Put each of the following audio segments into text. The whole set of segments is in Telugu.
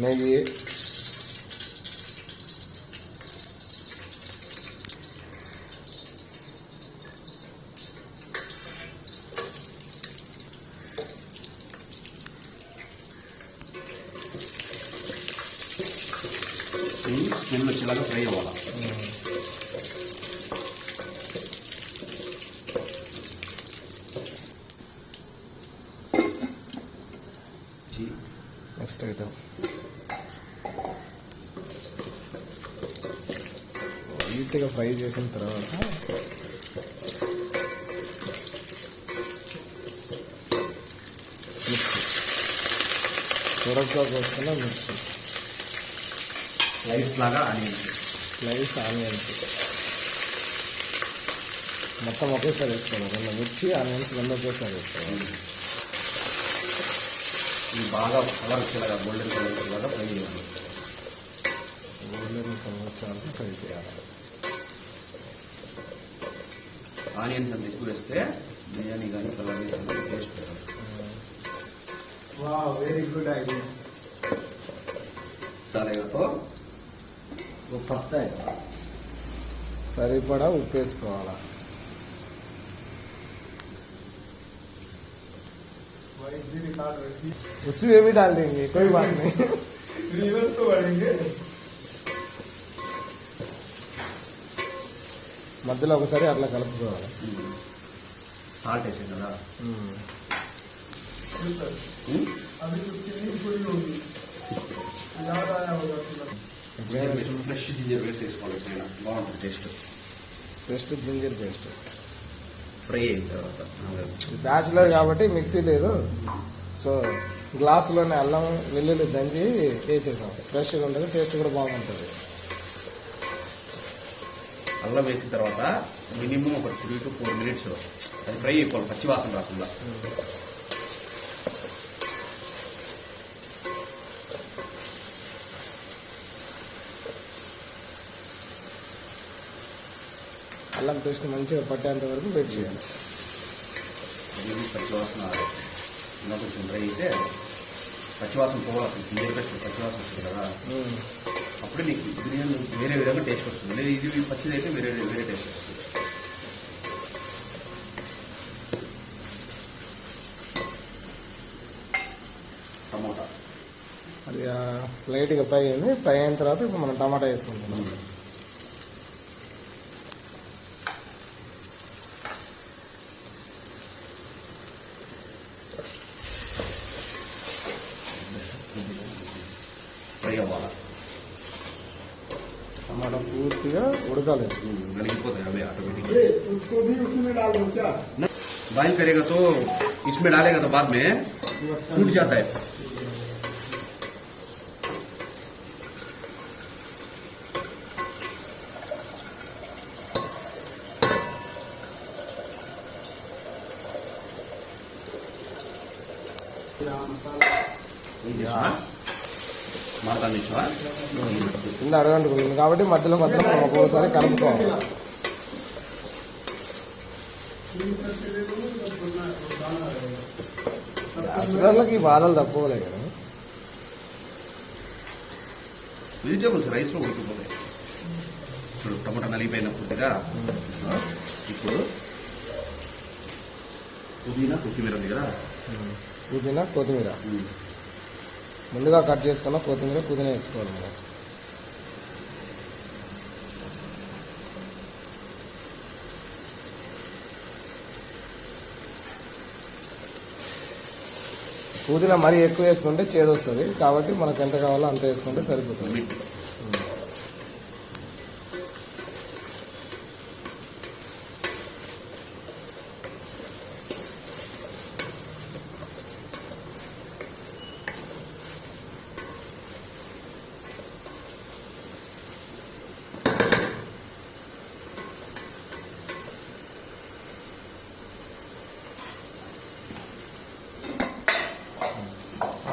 నెయ్యి, స్మెల్ వచ్చేలాగా ఫ్రై అవ్వాలి. నెక్స్ట్ ఐటమ్ లైట్గా ఫ్రై చేసిన తర్వాత మిక్సీ, పొడవుగా కోసుకున్న మిక్సీ, స్లైస్ లాగా ఆనియన్స్, స్లైస్ ఆనియన్స్ మొత్తం ఒకేసారి వేసుకోవాలి. రెండు మిర్చి ఆనియన్స్ రెండు ఒకేసారి వేసుకోవాలి. ఇవి బాగా కలర్ వచ్చేలాగా గోల్డెన్ కలర్ వచ్చేలాగా ఫ్రై చేయాలి. గోల్డెన్ కలర్ వచ్చేలాగా ఫ్రై చేయాలి. ఆనియన్స్ అంత ఎక్కువ వేస్తే బిర్యానీ కానీ colour taste very good idea. సరేతో సరిపడా ఉప్పు వేసుకోవాలా. उसमें भी डाल देंगे, कोई बात नहीं. रिवर्स तो बढ़ेंगे. మధ్యలో ఒకసారి అట్లా కలుపుకోవాలి. సాల్ట్ వేసాం కదా, ఫ్రెష్ జింజర్ పేస్ట్ వేసుకోవాలి. ఎప్పుడైనా బాగుంటుంది taste. Paste ginger paste fry అయిన తర్వాత బ్యాచులర్ కాబట్టి మిక్సీ లేదు, సో గ్లాసులోనే అల్లం వెల్లుల్లి దంచి వేసేసాం. ఫ్రెష్గా ఉంటుంది, టేస్ట్ కూడా బాగుంటుంది. అల్లం వేసిన తర్వాత మినిమం ఒక 3 to 4 minutes అది ఫ్రై అయిపోవాలి, పచ్చి వాసన రాకుండా. అల్లం పేస్ట్ మంచిగా పట్టేంత వరకు వెయిట్ చేయాలి. పచ్చివాసన ఇంకా కొంచెం డ్రై అయితే పచ్చివాసన పోవాల్సింది. జింజర్ పేస్ట్ పచ్చివాసన వస్తుంది కదా, అప్పుడు నీకు బిర్యానీ వేరే విధంగా టేస్ట్ వస్తుంది. లేదు ఇది పచ్చిది అయితే వేరే వేరే టేస్ట్ వస్తుంది. టమోటా అది లైట్గా ఫ్రై అయింది. ఫ్రై అయిన తర్వాత ఇప్పుడు మనం టమాటా వేసుకుంటున్నాం. ఫ్రై అవ్వాలి. టమాటా పూర్తిగా ఉడకాలి, నలిగిపోతాయి అవి ऑटोमेटिक. बॉइल करेगा तो इसमें डालेगा तो बाद में टूट जाता है. కింద అడగంటుకుంటుంది కాబట్టి మధ్యలో మధ్యలో మనం ఒక్కోసారి కలుపుకోవాలి. బ్యాచులర్లకి ఈ బాధలు తక్కువలే కదా. వెజిటేబుల్స్ రైస్లో ఉడికిపోతాయి. ఇప్పుడు టమాటా నలిగిపోయిన పూర్తిగా. ఇప్పుడు పుదీనా కొత్తిమీర ఉంది కదా, పుదీనా కొత్తిమీర ముందుగా కట్ చేసుకున్న కొత్తిమీర పుదీనా వేసుకోవాలి మనం. పుదీనా మరీ ఎక్కువ వేసుకుంటే చేదు వస్తుంది, కాబట్టి మనకు ఎంత కావాలో అంత వేసుకుంటే సరిపోతుంది.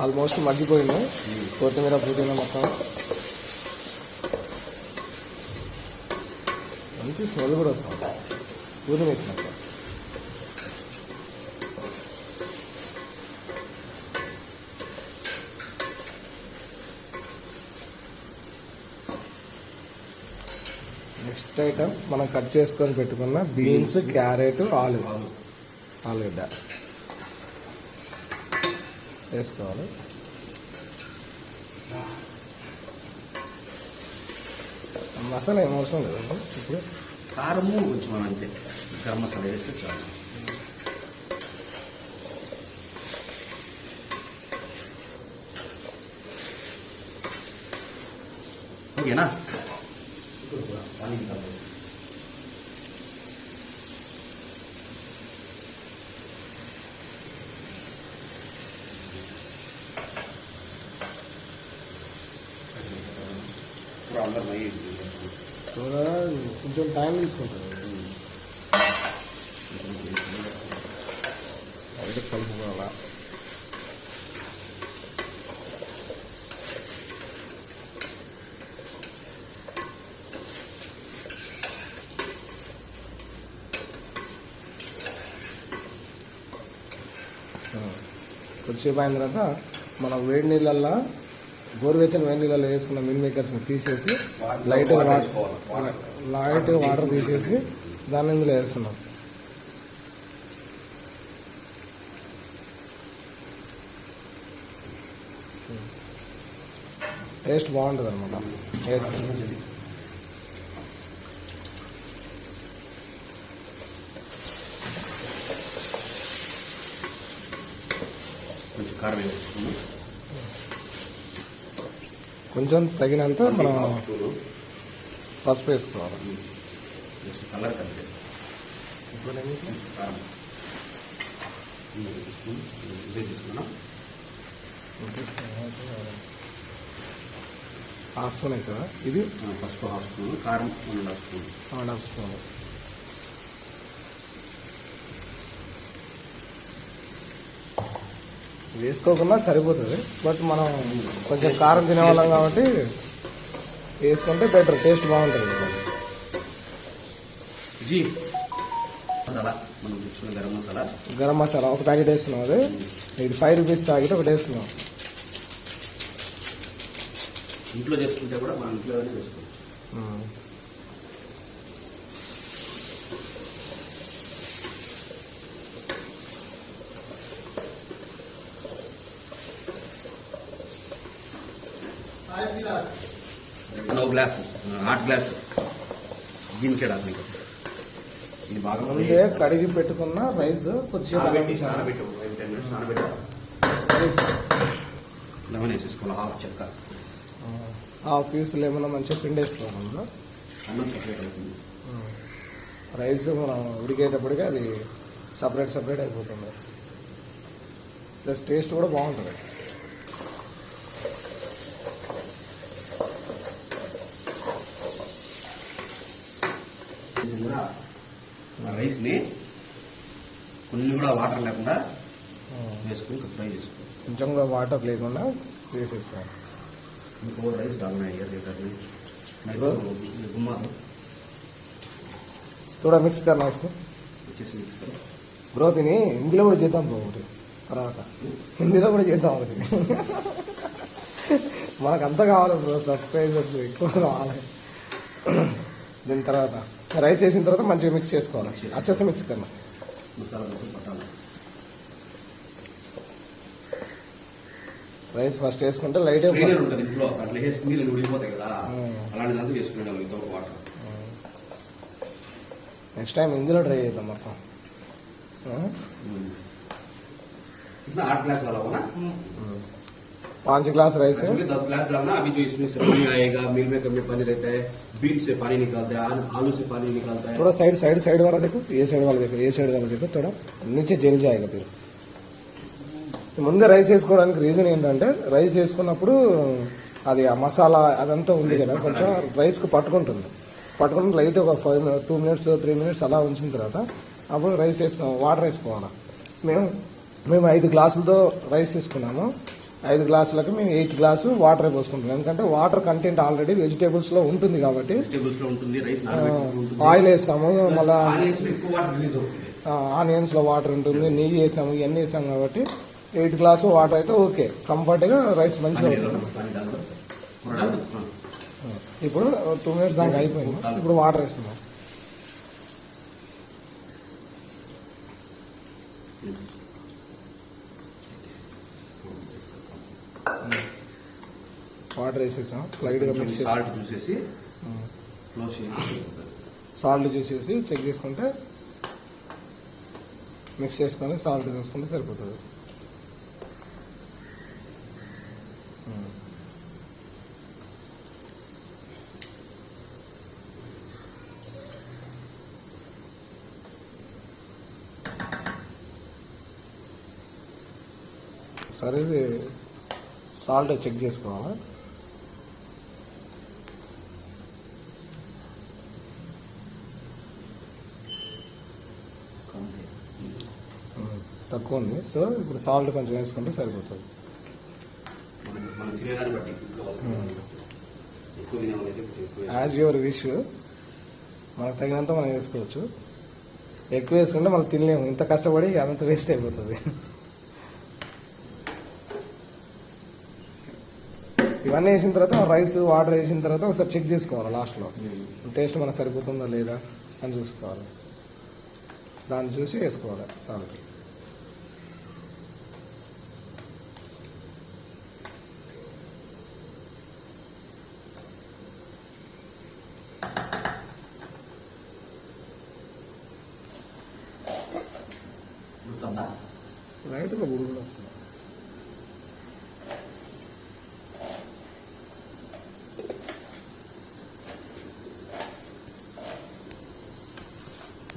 ఆల్మోస్ట్ మగ్గిపోయింది కొత్తిమీర పుదీనా మొత్తం. మంచి స్మెల్ కూడా వస్తుంది పుదీనా వేసినాక. నెక్స్ట్ ఐటమ్ మనం కట్ చేసుకొని పెట్టుకున్న బీన్స్, క్యారెట్, ఆలుగడ్డ వేసుకోవాలి. మసాలా ఏం అవసరం లేదండి. ఇప్పుడు కారము కొంచెం అంతే, గరం మసాలా వేస్తే చాలు. ఓకేనా? కూడా కొంచెం టైం తీసుకుంటుంది. అయితే కలుపుకోవాలా. కొద్దిసేపు అయిన తర్వాత మనం వేడి నీళ్ళల్లో, గోరువెచ్చని వేడి నీళ్ళల్లో వేసుకున్న మిల్ మేకర్స్ని తీసేసి లైట్ వాటర్ తీసేసి దాన్ని ఇందులో వేస్తున్నాం. టేస్ట్ బాగుంటుంది అనమాట వేస్తే. కొంచెం కారం వేసుకున్నాం, కొంచెం తగినంత మనం పసుపు వేసుకోవాలి. కలర్ కలిపి కారం ఇదే తీసుకున్నాం. హాఫ్ స్పూన్ వేసారా? ఇది పసుపు హాఫ్ స్పూన్, కారం 1.5 స్పూన్. 1.5 స్పూన్. వేసుకోకుండా సరిపోతుంది, బట్ మనం కొంచెం కారం తినేవాళ్ళం కాబట్టి వేసుకుంటే బెటర్, టేస్ట్ బాగుంటుంది. జీ మసాలా, మనం తెచ్చుకున్న గరం మసాలా ఒక ప్యాకెట్ వేస్తున్నాం. అది ఇది 5 రూపీస్ ప్యాకెట్ ఒకటి వేస్తున్నాం. ఇంట్లో చేసుకుంటే కూడా మనం ఇంట్లోనే చేసుకోవచ్చు. గ్లాస్ 8 గ్లాస్ దీనికే రాదు. ఇది బాగా ముందే కడిగి పెట్టుకున్న రైస్ కొద్దిసేపు లెమన్ వేసేసుకోవాలి, హాఫ్ చెక్క, హాఫ్ పీస్ లెమన్ మంచిగా పిండి వేసుకోవాలి. అన్నం సపరేట్ అవుతుంది. రైస్ మనం ఉడికేటప్పటికి అది సపరేట్ అయిపోతుంది. ప్లస్ టేస్ట్ కూడా బాగుంటుంది. రైస్ని కొన్ని కూడా వాటర్ లేకుండా వేసుకుని ఫ్రై చేసుకోవాలి. కొంచెం కూడా వాటర్ లేకుండా వేసేస్తాను. ఇంకో రైస్ डालना है यार, घुमा दो, थोड़ा मिक्स करना इसको. अच्छे से मिक्स करो బ్రో. తిని హిందీలో కూడా చేద్దాం బ్రో ఒకటి, తర్వాత హిందీలో కూడా చేద్దాం ఒకటి. మనకు అంతా కావాలి బ్రో, సబ్స్క్రైబర్స్ ఎక్కువ కావాలి. దీని తర్వాత రైస్ వేసిన తర్వాత మంచిగా మిక్స్ చేసుకోవాలి. అచ్చే మిక్స్ కన్నా మసాలా మొత్తం పట్టాలి. రైస్ ఫస్ట్ వేసుకుంటే లైట్ ట్రైనర్ ఉంటుంది ఇంట్లో, అట్లా వేసి నీళ్ళు ఉడికిపోతాయి కదా, అలాంటి దాంట్లో వేసుకునేవాళ్ళు ఇంట్లో వాటర్. నెక్స్ట్ టైం ఇందులో ట్రై చేద్దాం మొత్తం. 8 ग्लास वाला होगा ना, 5 ग्लास राइस है, 10 ग्लास डालना. अभी जो इसमें से पानी आएगा, मिल में कभी पानी रहता है, बीन से पानी निकलता है, आलू से पानी निकलता है. थोड़ा साइड वाला देखो, ये साइड वाला देखो, थोड़ा नीचे जल जाएगा. फिर ముందే రైస్ వేసుకోవడానికి రీజన్ ఏంటంటే, రైస్ వేసుకున్నప్పుడు అది ఆ మసాలా అదంతా ఉంది కదా, కొంచెం రైస్కి పట్టుకుంటుంది. లైట్ ఒక 2 మినిట్స్ 3 మినిట్స్ అలా ఉంచిన తర్వాత అప్పుడు రైస్ వాటర్ వేసుకోవాలి. మేము 5 గ్లాసులతో రైస్ తీసుకున్నాము. 5 గ్లాసులకి మేము 8 గ్లాసు వాటర్ పోసుకుంటాం. ఎందుకంటే వాటర్ కంటెంట్ ఆల్రెడీ వెజిటేబుల్స్ లో ఉంటుంది కాబట్టి. ఆయిల్ వేస్తాము, మళ్ళీ ఆనియన్స్ లో వాటర్ ఉంటుంది, నెయ్యి వేసాము, ఇవన్నీ వేసాము కాబట్టి 8 గ్లాసు వాటర్ అయితే ఓకే, కంఫర్ట్ గా రైస్ మంచిగా అవుతుంది. ఇప్పుడు 2 minutes దాకా అయిపోయింది. ఇప్పుడు వాటర్ వేస్తున్నాం. వాటర్ వేసేసాం, లైట్గా మిక్స్ చేసి సాల్ట్ చూసేసి క్లోజ్ చేసి సాల్ట్ చూసేసి చెక్ చేసుకుంటే మిక్స్ చేసుకొని సాల్ట్ చూసుకుంటే సరిపోతుంది. సరే, ఇది సాల్ట్ చెక్ చేసుకోవాలా. తక్కువ ఉంది, సో ఇప్పుడు సాల్ట్ కొంచెం వేసుకుంటే సరిపోతుంది. మనం తినేదాన్ని బట్టి ఇంట్లో ఎక్కువ తినే వాళ్ళైతే కొంచెం ఎక్కువ యాజ్ యువర్ విష్, మనకు తగినంత మనం వేసుకోవచ్చు. ఎక్కువ వేసుకుంటే మనం తినలేము, ఇంత కష్టపడి అంత వేస్ట్ అయిపోతుంది. ఇవన్నీ వేసిన తర్వాత రైస్ వాటర్ వేసిన తర్వాత ఒకసారి చెక్ చేసుకోవాలి లాస్ట్లో, టేస్ట్ మనకు సరిపోతుందా లేదా అని చూసుకోవాలి. దాన్ని చూసి వేసుకోవాలి సాల్ట్. గుర్తుందా? లైట్గా గురుగులు వస్తుంది.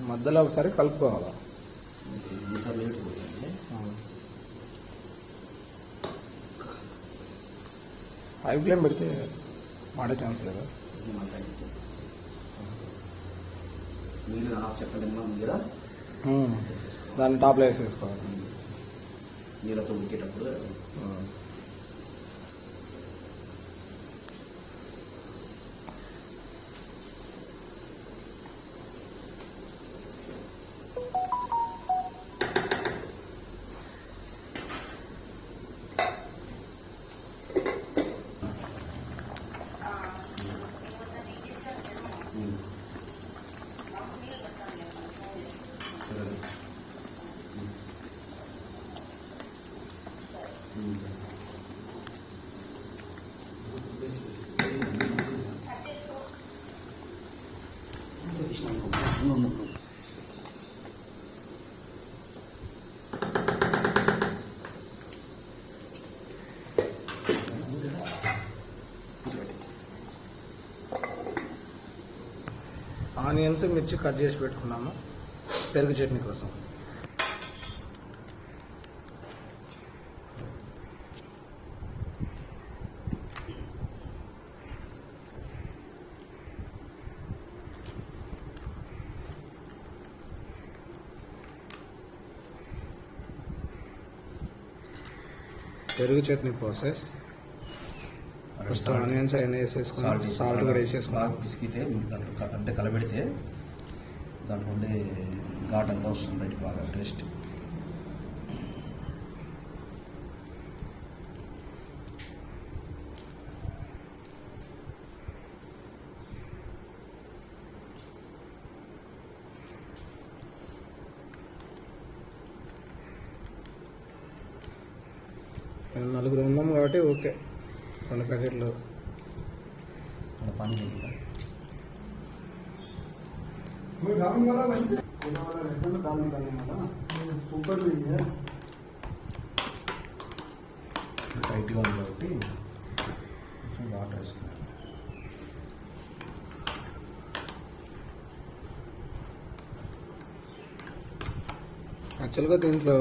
మధ్యలో ఒకసారి కలుపుకోవాలి. ఇంత లేట్ పోతుంది. హై ఫ్లేమ్ పెడితే మాడే ఛాన్స్ లేదా? నీళ్ళు హాఫ్ చెప్పండి ఉంది కదా, దాన్ని టాప్లో వేసేసుకోవాలి. నీళ్ళతో ఉడికేటప్పుడు ఆనియన్స్ మిర్చి కట్ చేసి పెట్టుకున్నాము పెరుగు చట్నీ కోసం. పెరుగు చట్నీ ప్రాసెస్ ఫస్ట్ ఆనియన్స్ అయినా వేసేసుకున్నాం, సాల్ట్ కూడా వేసేసుకున్నాం. పిసికితే దాంట్లో అంటే కలబెడితే దాంట్లో ఉండే ఘాట్ అంతా వస్తుంది బయటకు, బాగా టేస్ట్. మేము 4 ఉన్నాం కాబట్టి ఓకే, 2 ప్యాకెట్లు పని చేయాలి. టైట్గా ఉంది కాబట్టి కొంచెం వాటర్ వేసుకున్నాను. యాక్చువల్గా దీంట్లో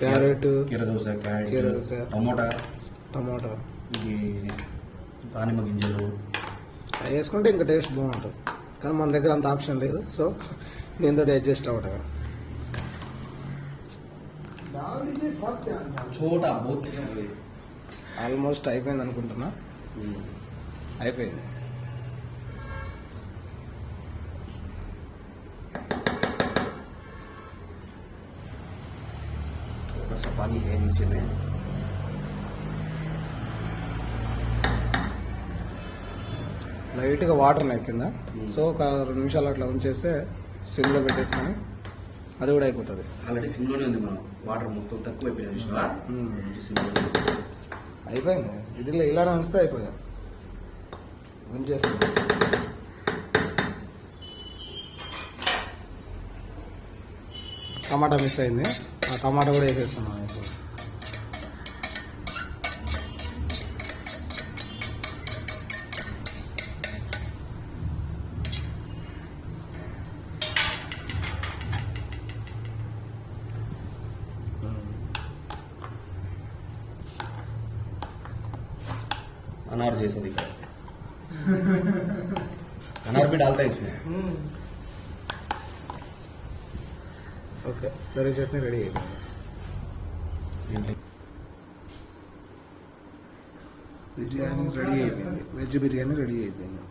క్యారెట్, కీరదోస, క్యారెట్, టమోటా, ఇది దానిమ్మ గింజలు అవి వేసుకుంటే ఇంకా టేస్ట్ బాగుంటుంది. కానీ మన దగ్గర అంత ఆప్షన్ లేదు, సో దీంతో అడ్జస్ట్ అవ్వటం. చోట ఆల్మోస్ట్ అయిపోయింది అనుకుంటున్నా. అయిపోయింది. थोड़ा पानी है नीचे में, లైట్గా వాటర్ ఉన్నాయి కింద. సో ఒక 2 నిమిషాలు అట్లా ఉంచేస్తే సిమ్లో పెట్టేసుకొని అది కూడా అయిపోతుంది. ఆల్రెడీ సిమ్లోనే ఉంది, మనం వాటర్ మొత్తం తక్కువ అయిపోయిన విషయమా సిమ్లో అయిపోయింది. ఇది ఇలానే ఉంచితే అయిపోయాయి. ఉంచేస్తుంది. టమాటా మిస్ అయింది, ఆ టమాటా కూడా వేసేస్తున్నాం ఇప్పుడు. अनार जैसा दिखा है। अनार भी डालता है इसमें। ఓకే, కర్రీ చట్నీ రెడీ అయిపోయింది. బిర్యానీ రెడీ అయిపోయింది. వెజ్ బిర్యానీ రెడీ అయిపోయింది.